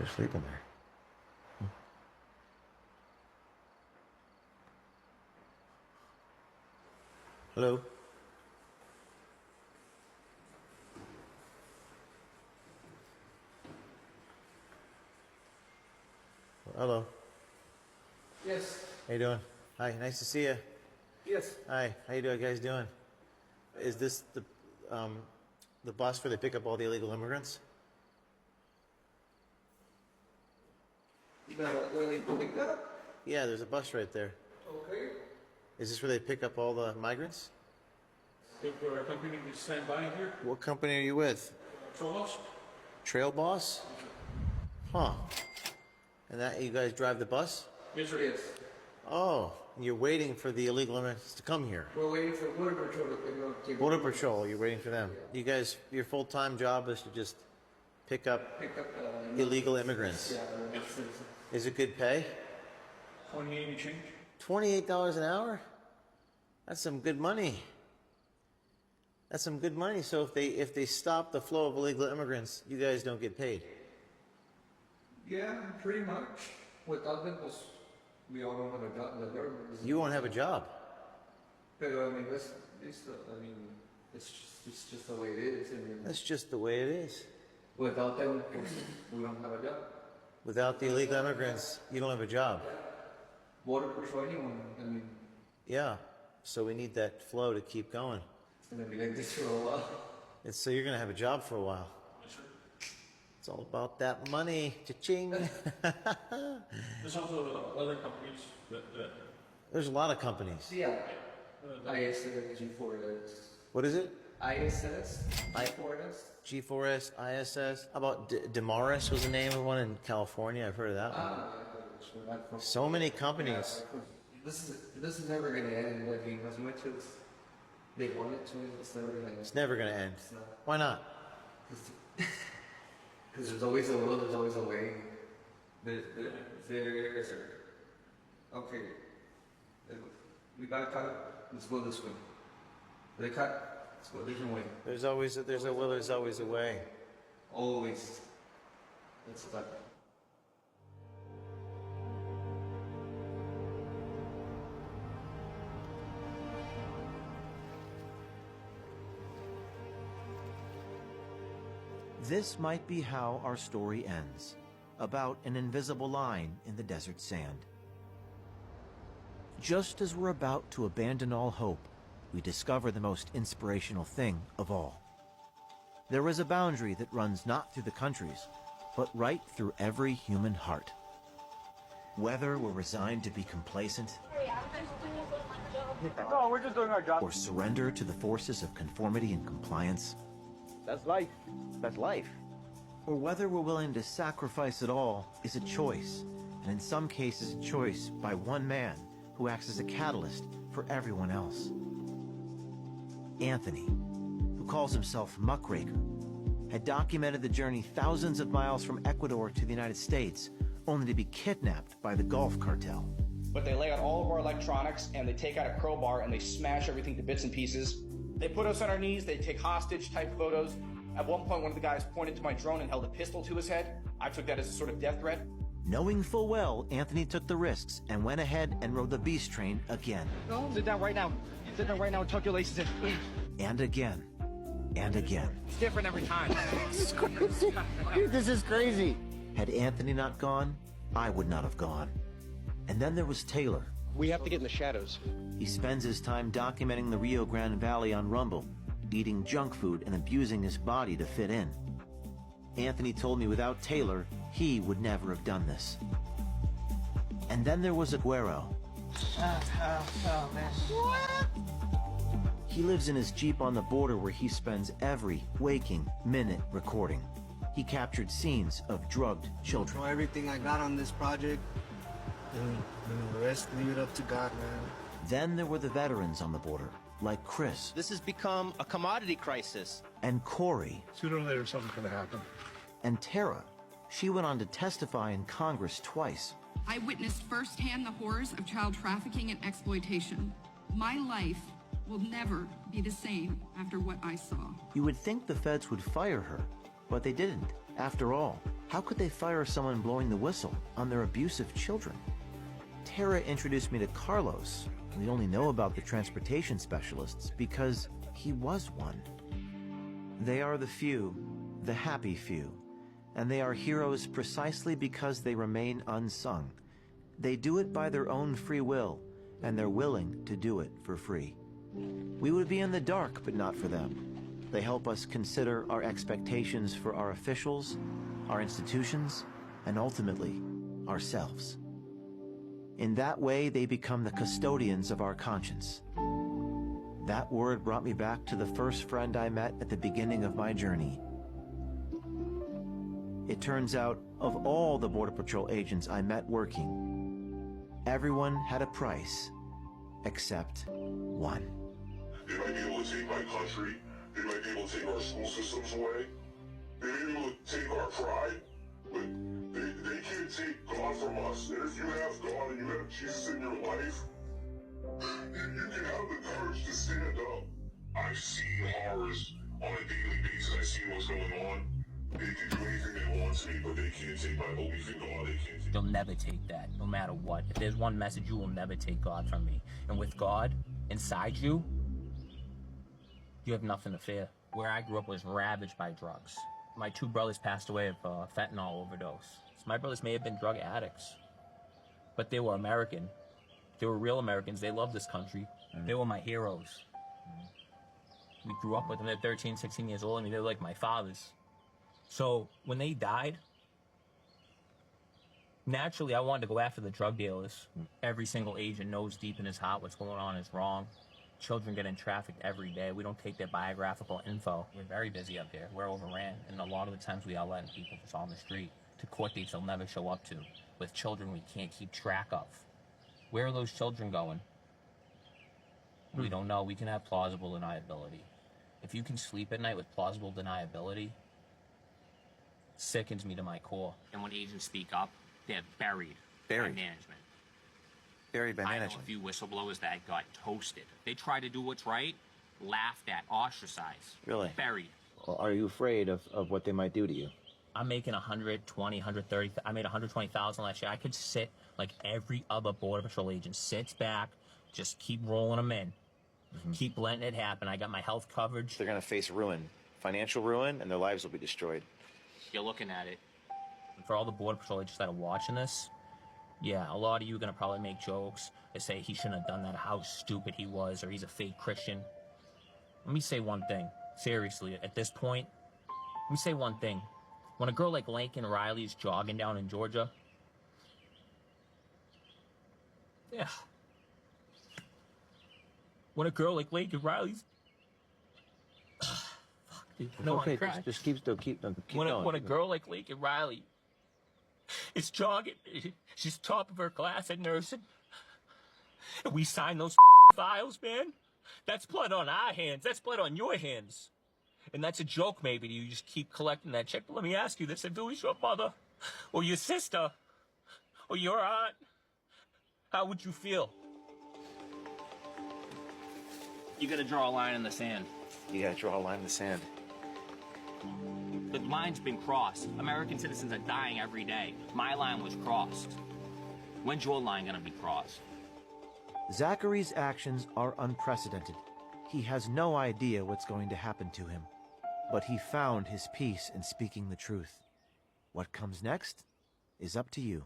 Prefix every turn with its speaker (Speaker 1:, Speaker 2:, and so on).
Speaker 1: They're sleeping there. Hello? Hello.
Speaker 2: Yes.
Speaker 1: How you doing? Hi, nice to see you.
Speaker 2: Yes.
Speaker 1: Hi, how you doing, guys doing? Is this the bus where they pick up all the illegal immigrants?
Speaker 2: Where they pick that up?
Speaker 1: Yeah, there's a bus right there.
Speaker 2: Okay.
Speaker 1: Is this where they pick up all the migrants?
Speaker 3: If our company is stand by here,
Speaker 1: What company are you with?
Speaker 3: Trolos,
Speaker 1: Trail Boss? Huh. And that you guys drive the bus?
Speaker 3: yes, sir.
Speaker 2: Yes.
Speaker 1: Oh, you're waiting for the illegal immigrants to come here.
Speaker 2: We're waiting for Border Patrol to pick up.
Speaker 1: Border Patrol, you're waiting for them. You guys, your full-time job is to just pick up
Speaker 2: Pick up
Speaker 1: illegal immigrants.
Speaker 2: Yeah.
Speaker 1: Is it good pay?
Speaker 3: 28 change.
Speaker 1: $28 an hour? That's some good money. That's some good money. So if they stop the flow of illegal immigrants, you guys don't get paid.
Speaker 2: Yeah, pretty much. Without them, pues, we all don't have a job. The government is.
Speaker 1: You won't have a job.
Speaker 2: Pero, I mean, it's just the way it is. I mean,
Speaker 1: That's just the way it is.
Speaker 2: without them, pues, we don't have a job.
Speaker 1: Without the illegal immigrants, you don't have a job.
Speaker 2: Border Patrol, anyone. I mean,
Speaker 1: Yeah. So we need that flow to keep going.
Speaker 2: it's gonna be like this for a while.
Speaker 1: It's so you're gonna have a job for a while.
Speaker 3: Yes, sir.
Speaker 1: It's all about that money. Cha-ching.
Speaker 3: There's also other companies that
Speaker 1: There's a lot of companies.
Speaker 2: Yeah. ISS, G4S.
Speaker 1: What is it?
Speaker 2: ISS, G4S.
Speaker 1: G4S, ISS. How about Demaris was the name of one in California. I've heard of that one. So many companies.
Speaker 2: This is never gonna end. I mean, as much as they want it to, it's never gonna end.
Speaker 1: It's never going to end.
Speaker 2: It's not.
Speaker 1: Why not?
Speaker 2: Because there's always a will, there's always a way. There's okay. We got cut. Let's go this way. They cut. Let's go a different way.
Speaker 1: There's a will, there's always a way.
Speaker 2: Always. That's that.
Speaker 4: This might be how our story ends, about an invisible line in the desert sand. Just as we're about to abandon all hope, we discover the most inspirational thing of all. There is a boundary that runs not through the countries, but right through every human heart. Whether we're resigned to be complacent
Speaker 5: No, we're just doing our job.
Speaker 4: or surrender to the forces of conformity and compliance,
Speaker 5: That's life. That's life.
Speaker 4: or whether we're willing to sacrifice it all is a choice, and in some cases a choice by one man who acts as a catalyst for everyone else. Anthony, who calls himself Muckraker, had documented the journey thousands of miles from Ecuador to the United States, only to be kidnapped by the Gulf Cartel.
Speaker 6: But they lay out all of our electronics and they take out a crowbar and they smash everything to bits and pieces. They put us on our knees, they take hostage type photos. At one point, one of the guys pointed to my drone and held a pistol to his head. I took that as a sort of death threat.
Speaker 4: Knowing full well Anthony took the risks and went ahead and rode the beast train again.
Speaker 5: Sit down right now. Sit down right now and tuck your laces in.
Speaker 4: And again. And again.
Speaker 5: It's different every time.
Speaker 1: This is crazy. Dude, this is crazy.
Speaker 4: Had Anthony not gone, I would not have gone. And then there was Taylor.
Speaker 5: We have to get in the shadows.
Speaker 4: He spends his time documenting the Rio Grande Valley on Rumble, eating junk food and abusing his body to fit in. Anthony told me without Taylor, he would never have done this. And then there was Aguero.
Speaker 5: Oh, man.
Speaker 4: He lives in his Jeep on the border where he spends every waking minute recording. He captured scenes of drugged children.
Speaker 7: Throw everything I got on this project, and the rest leave it up to God, man.
Speaker 4: Then there were the veterans on the border, like Chris
Speaker 8: This has become a commodity crisis.
Speaker 4: and Corey
Speaker 3: Sooner or later, something's going to happen.
Speaker 4: and Tara. She went on to testify in Congress twice.
Speaker 9: I witnessed firsthand the horrors of child trafficking and exploitation. My life will never be the same after what I saw.
Speaker 4: You would think the feds would fire her, but they didn't. After all, How could they fire someone blowing the whistle on their abusive children? Tara introduced me to Carlos. We only know about the transportation specialists because he was one. They are the few, the happy few, and they are heroes precisely because they remain unsung. They do it by their own free will, and they're willing to do it for free. We would be in the dark, but not for them. They help us consider our expectations for our officials, our institutions, and ultimately, ourselves. In that way, they become the custodians of our conscience. That word brought me back to the first friend I met at the beginning of my journey. It turns out, of all the Border Patrol agents I met working, everyone had a price, except one.
Speaker 10: They might be able to take my country. They might be able to take our school systems away. They may be able to take our pride, but they can't take God from us. And if you have God and you have Jesus in your life, you can have the courage to stand up. I see horrors on a daily basis. I see what's going on. They can do anything they want to me, but they can't take my belief in God. They can't take.
Speaker 11: You'll never take that, no matter what. If there's one message, you will never take God from me. And with God inside you, you have nothing to fear. Where I grew up was ravaged by drugs. My two brothers passed away of fentanyl overdose. So my brothers may have been drug addicts, but they were American. They were real Americans. They loved this country. They were my heroes. We grew up with them. They're 13, 16 years old. I mean, they were like my fathers. So when they died, naturally I wanted to go after the drug dealers. Every single agent knows deep in his heart what's going on is wrong. Children getting trafficked every day. We don't take their biographical info. We're very busy up here. We're overran. And a lot of the times we are letting people just on the street to court dates they'll never show up to. With children we can't keep track of. Where are those children going? We don't know. We can have plausible deniability. If you can sleep at night with plausible deniability, sickens me to my core. And when agents speak up, they're buried by management.
Speaker 4: Buried by
Speaker 11: I know
Speaker 4: management.
Speaker 11: a few whistleblowers that got toasted. They try to do what's right, laughed at, ostracized.
Speaker 4: Really?
Speaker 11: Buried.
Speaker 4: Well, are you afraid of what they might do to you?
Speaker 11: I'm making 120, 130. I made 120,000 last year. I could sit like every other Border Patrol agent sits back, just keep rolling them in, keep letting it happen. I got my health coverage.
Speaker 4: They're going to face ruin, financial ruin, and their lives will be destroyed.
Speaker 11: You're looking at it. For all the Border Patrol agents that are watching this, yeah, a lot of you are going to probably make jokes that say he shouldn't have done that, how stupid he was, or he's a fake Christian. Let me say one thing. Seriously, at this point, let me say one thing. When a girl like Laken Riley is jogging down in Georgia, yeah. When a girl like Laken Riley's, fuck, dude. No,
Speaker 4: okay,
Speaker 11: I'm
Speaker 4: just keep going.
Speaker 11: When a girl like Laken Riley is jogging, she's top of her class at nursing, and we sign those files, man. That's blood on our hands. That's blood on your hands. And that's a joke, maybe, to you just keep collecting that check. But let me ask you this. If it was your mother, or your sister, or your aunt, how would you feel? You gotta draw a line in the sand.
Speaker 4: You gotta draw a line in the sand.
Speaker 11: The line's been crossed. American citizens are dying every day. My line was crossed. When's your line gonna be crossed?
Speaker 4: Zachary's actions are unprecedented. He has no idea what's going to happen to him. But he found his peace in speaking the truth. What comes next is up to you.